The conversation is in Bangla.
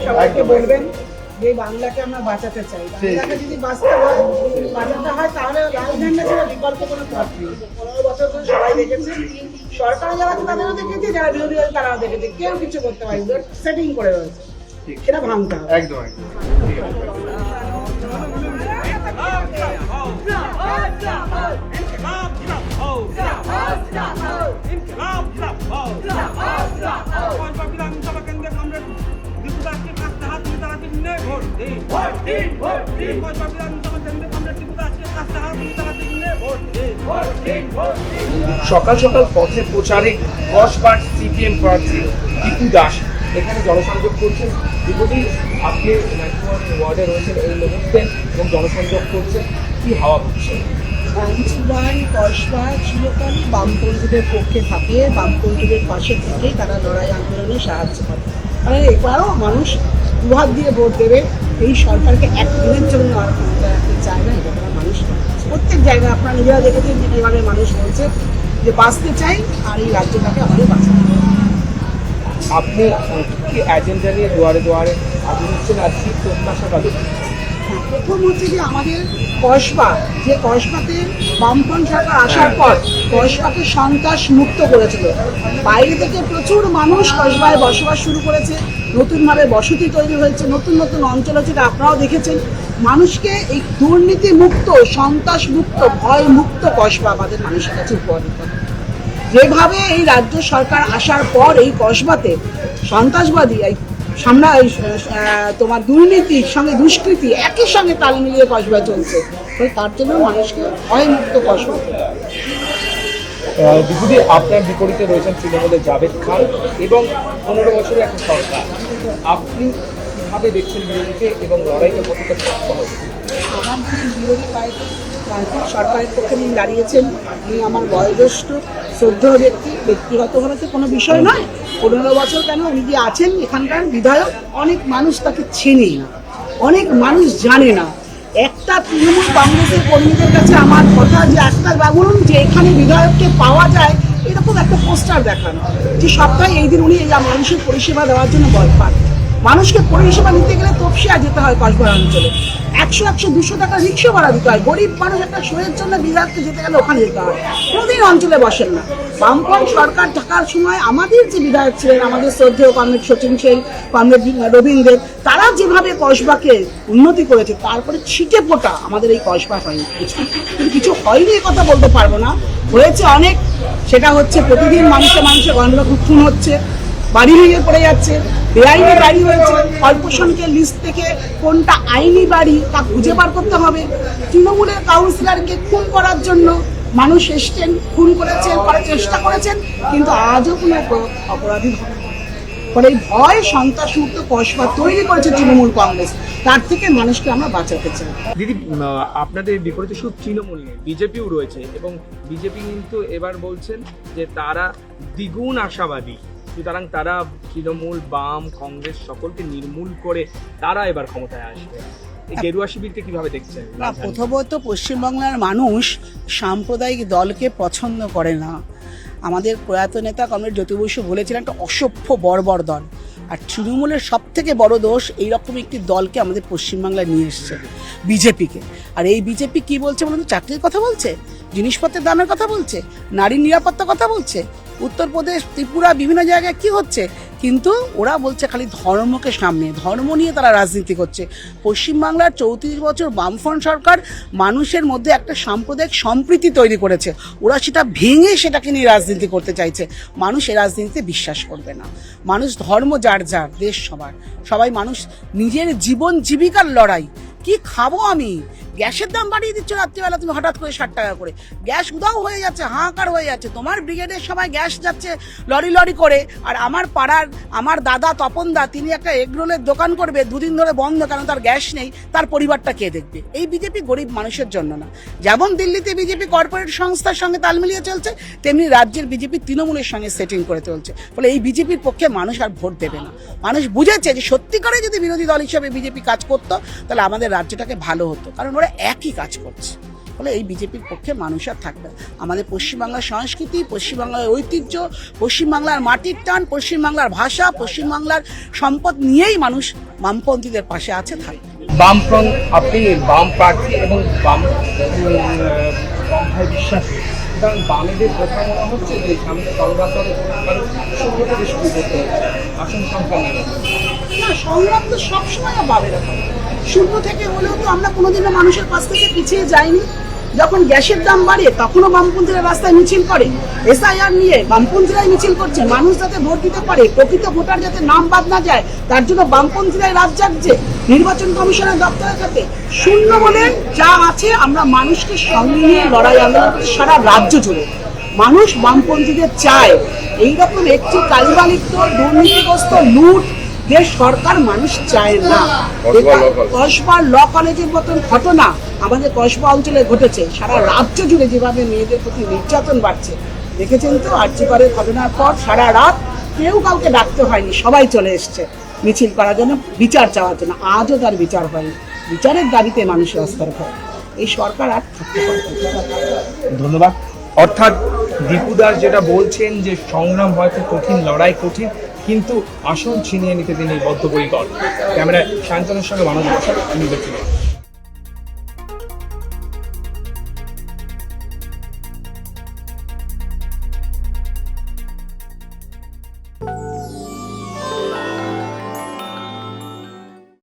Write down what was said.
সবাইকে বলবেন যে বাংলাকে আমরা বাঁচাতে চাই। বাংলাকে যদি বাঁচাতে হয় তাহলে লাল ঝান্ডা ছাড়া বিকল্প কোনো পথ নেই। 15 বছর ধরে সবাই দেখেছে, সরকার যারা আছে তাদেরও দেখেছে, যারা বিরোধী দল তারাও দেখেছে, কেউ কিছু করতে পারেনি, সেটিং করে রয়েছে, সেটা ভাঙতে হবে। একদম সকাল সকাল পথে প্রচারে কসবার সিপিএম প্রার্থী দীপু দাস এখানে জনসংযোগ করছেন। দীপুজি, আপনি ওয়ার্ডে রয়েছেন এই মুহূর্তে এবং জনসংযোগ করছেন, কি হাওয়া হচ্ছে? বাঞ্ছিবান কসবা চিরকালই বামপন্থীদের পক্ষে থাকে, বামপন্থীদের পাশে থেকে তারা লড়াই আন্দোলনে সাহায্য করে। কারণ এবারও মানুষ দুহাত দিয়ে ভোট দেবে, এই সরকারকে একদিনের জন্য আর ক্ষমতা রাখতে চায় না। এটা তারা মানুষ প্রত্যেক জায়গায় আপনারা নিজেরা দেখেছেন যে কীভাবে মানুষ বলছে যে বাঁচতে চাই আর এই রাজ্যটাকে আমাদের বাঁচাতে হবে। আপনি কি এজেন্ডা নিয়ে দুয়ারে দুয়ারে আপনি হচ্ছেন আর কি প্রত্যাশা পাবেন? প্রথম হচ্ছে যে আমাদের কসবা, যে কসবাতে বামপন্থী সরকার আসার পর কসবাকে সন্ত্রাস মুক্ত করেছিল। বাইরে থেকে প্রচুর মানুষ কসবায় বসবাস শুরু করেছে, নতুনভাবে বসতি তৈরি হয়েছে, নতুন নতুন অঞ্চল হচ্ছে, আপনারাও দেখেছেন। মানুষকে এই দুর্নীতি মুক্ত, সন্ত্রাস মুক্ত, ভয় মুক্ত কসবা আমাদের মানুষের কাছে উপহার দিতে হবে। যেভাবে এই রাজ্য সরকার আসার পর এই কসবাতে সন্ত্রাসবাদী তোমার দুর্নীতির সঙ্গে দুষ্কৃতি একই সঙ্গে তাল মিলিয়ে কসবা চলছে, তার জন্য মানুষকে ভয়মুক্ত কসবা। দিদি, আপনার বিপরীতে রয়েছেন তৃণমূলের জাভেদ খান এবং 15 বছরের একটা সরকার। আপনি কিভাবে দেখছেন বিরোধীকে এবং লড়াইকে কতটা সক্ষম হচ্ছে? আমার বিরোধী পার্টি সরকারের পক্ষে নিয়ে দাঁড়িয়েছেন, উনি আমার বয়োজ্যেষ্ঠ শ্রদ্ধেয় ব্যক্তি, ব্যক্তিগতভাবে তো কোনো বিষয় নয়। 15 বছর কেন, উনি যে আছেন এখানকার বিধায়ক, অনেক মানুষ তাকে চেনেই না, অনেক মানুষ জানে না। একটা তৃণমূল কংগ্রেসের কর্মীদের কাছে আমার কথা যে একটা বলুন যে এখানে বিধায়ককে পাওয়া যায় এরকম একটা পোস্টার দেখানো, যে সপ্তাহে এই দিন উনি এই মানুষের পরিষেবা দেওয়ার জন্য বল পান। মানুষকে পরিষেবা নিতে গেলে তপসিয়া যেতে হয় কসবা অঞ্চলে, 100-200 টাকা রিক্সা ভাড়া দিতে হয়। গরিব মানুষ একটা শোয়ের জন্য বিধায়ককে যেতে গেলে ওখানে যেতে হয়, কোনোদিন অঞ্চলে বসেন না। বামপন্থী সরকার থাকার সময় আমাদের যে বিধায়ক ছিলেন, আমাদের শ্রদ্ধেয় কমরেড সচিন সেন, কমরেড রবীন্দ্র, তারা যেভাবে কসবাকে উন্নতি করেছে, তারপরে ছিটে ফোটা আমাদের এই কসবা হয়নি, কিছু হয়নি এ কথা বলতে পারবো না, হয়েছে অনেক। সেটা হচ্ছে প্রতিদিন মানুষে গণনা খুন হচ্ছে, বাড়ি ভেঙে পড়ে যাচ্ছে, বেআইনি বাড়ি হয়েছে, অল্প সংখ্যক লিস্ট থেকে কোনটা আইনি বাড়ি তা খুঁজে বার করতে হবে। তৃণমূলের কাউন্সিলরকে খুন করার জন্য মানুষ এসছেন, খুন করেছেন, করার চেষ্টা করেছেন, কিন্তু আজও কোনো অপরাধী হবে না। ফলে এই ভয় সন্ত্রাসমুক্ত কসবা তৈরি করেছে তৃণমূল কংগ্রেস, তার থেকে মানুষকে আমরা বাঁচাতে চাই। দিদি, আপনাদের বিপরীতে শুধু তৃণমূল নেই, বিজেপিও রয়েছে এবং বিজেপি কিন্তু এবার বলছেন যে তারা দ্বিগুণ আশাবাদী, সুতরাং তারা তৃণমূল, বাম, কংগ্রেস সকলকে নির্মূল করে তারা এবার ক্ষমতায় আসবে। এই গেরুয়া শিবিরকে কিভাবে দেখছেন? প্রথমত পশ্চিমবাংলার মানুষ সাম্প্রদায়িক দলকে পছন্দ করে না। আমাদের প্রয়াত নেতা কমরেড জ্যোতি বসু বলেছিলেন একটা অসভ্য বর্বর দল, আর তৃণমূলের সব থেকে বড় দোষ এইরকম একটি দলকে আমাদের পশ্চিমবাংলায় নিয়ে এসছে, বিজেপিকে। আর এই বিজেপি কি বলছে বলুন তো? চাকরির কথা বলছে, জিনিসপত্রের দামের কথা বলছে, নারীর নিরাপত্তার কথা বলছে। উত্তরপ্রদেশ, ত্রিপুরা, বিভিন্ন জায়গায় কি হচ্ছে, কিন্তু ওরা বলছে খালি ধর্মকে সামনে, ধর্ম নিয়ে তারা রাজনীতি করছে। পশ্চিমবাংলার 34 বছর বামফ্রন্ট সরকার মানুষের মধ্যে একটা সাম্প্রদায়িক সম্প্রীতি তৈরি করেছে, ওরা সেটা ভেঙে সেটাকে নিয়ে রাজনীতি করতে চাইছে। মানুষ এই রাজনীতিতে বিশ্বাস করবে না। মানুষ ধর্ম যার যার, দেশ সবার, সবাই মানুষ নিজের জীবন জীবিকার লড়াই। কি খাবো আমি? গ্যাসের দাম বাড়িয়ে দিচ্ছ রাত্রিবেলা তুমি হঠাৎ করে 60 টাকা করে, গ্যাস উদাও হয়ে যাচ্ছে, হাহাকার হয়ে যাচ্ছে। তোমার ব্রিগেডের সবাই গ্যাস যাচ্ছে লরি লরি করে, আর আমার পাড়ার আমার দাদা তপন দা, তিনি একটা এগরোলের দোকান করবে, 2 দিন ধরে বন্ধ, কারণ তার গ্যাস নেই, তার পরিবারটা কে দেখবে? এই বিজেপি গরিব মানুষের জন্য না। যেমন দিল্লিতে বিজেপি কর্পোরেট সংস্থার সঙ্গে তাল মিলিয়ে চলছে, তেমনি রাজ্যের বিজেপি তৃণমূলের সঙ্গে সেটিং করে চলছে। ফলে এই বিজেপির পক্ষে মানুষ আর ভোট দেবে না। মানুষ বুঝেছে যে সত্যিকারে যদি বিরোধী দল হিসেবে বিজেপি কাজ করতো তাহলে আমাদের রাজ্যটাকে ভালো হতো, কারণ ওরা একই কাজ করছে। ফলে এই বিজেপির পক্ষে মানুষ আর থাকবে না। আমাদের পশ্চিমবাংলার সংস্কৃতি, পশ্চিমবাংলার ঐতিহ্য, পশ্চিমবাংলার মাটির টান, পশ্চিমবাংলার ভাষা, পশ্চিমবাংলার সম্পদ নিয়েই মানুষ বামপন্থীদের পাশে আছে, থাকবে। বামফ্রন্ট, আপনি বাম প্রার্থী এবং বাম ভাই বিশ্বাসী, কারণ বামেদের কোথাও মনে হচ্ছে যে সামনে সংগ্রাম শূন্য থেকে শুরু করতে হচ্ছে আসন সংখ্যা নিয়ে। না, সংগ্রাম তো সবসময় পাবে এরকম শূন্য থেকে হলেও তো আমরা কোনোদিনও মানুষের কাছ থেকে পিছিয়ে যাইনি। যখন গ্যাসের দাম বাড়ে তখনও বামপন্থীরা রাস্তায় মিছিল করে, এসআইআর নিয়ে বামপন্থীরাই মিছিল করছে, মানুষ যাতে ভোট দিতে পারে, প্রকৃত ভোটার যাতে নাম বাদ না যায় তার জন্য বামপন্থীরাই রাত জাগছে, নির্বাচন কমিশনের দপ্তরে থাকে। শূন্য বলে যা আছে আমরা মানুষকে সঙ্গে নিয়ে লড়াই আন্দোলন করছি সারা রাজ্য জুড়ে। মানুষ বামপন্থীদের চায়। এইরকম একটি কালিবালিপ্ত দুর্নীতিগ্রস্ত লুট দেশ সরকার মানুষ চায় না। কসবা ল কলেজের মতন ঘটনা আমাদের কসবা অঞ্চলে ঘটেছে, সারা রাজ্য জুড়ে যেভাবে মেয়েদের প্রতি নির্যাতন বাড়ছে দেখেছেন তো। আর্যিকরের ঘটনার পর সারা রাত কেউ কাউকে ডাকতে হয়নি, সবাই চলে এসছে মিছিল করার জন্য, বিচার চাওয়ার জন্য। আজও তার বিচার হয়নি, বিচারের দাবিতে মানুষ রাস্তার ঘর। এই সরকার আর থাকতে পারবে না। ধন্যবাদ। অর্থাৎ দীপুদাস যেটা বলছেন যে সংগ্রাম হয়তো কঠিন, লড়াই কঠিন, কিন্তু আসন ছিনিয়ে নিতে তিনি বদ্ধপরিকর। ক্যামেরায় শান্তনুর সঙ্গে মানব বসাক, আমি দেখছি।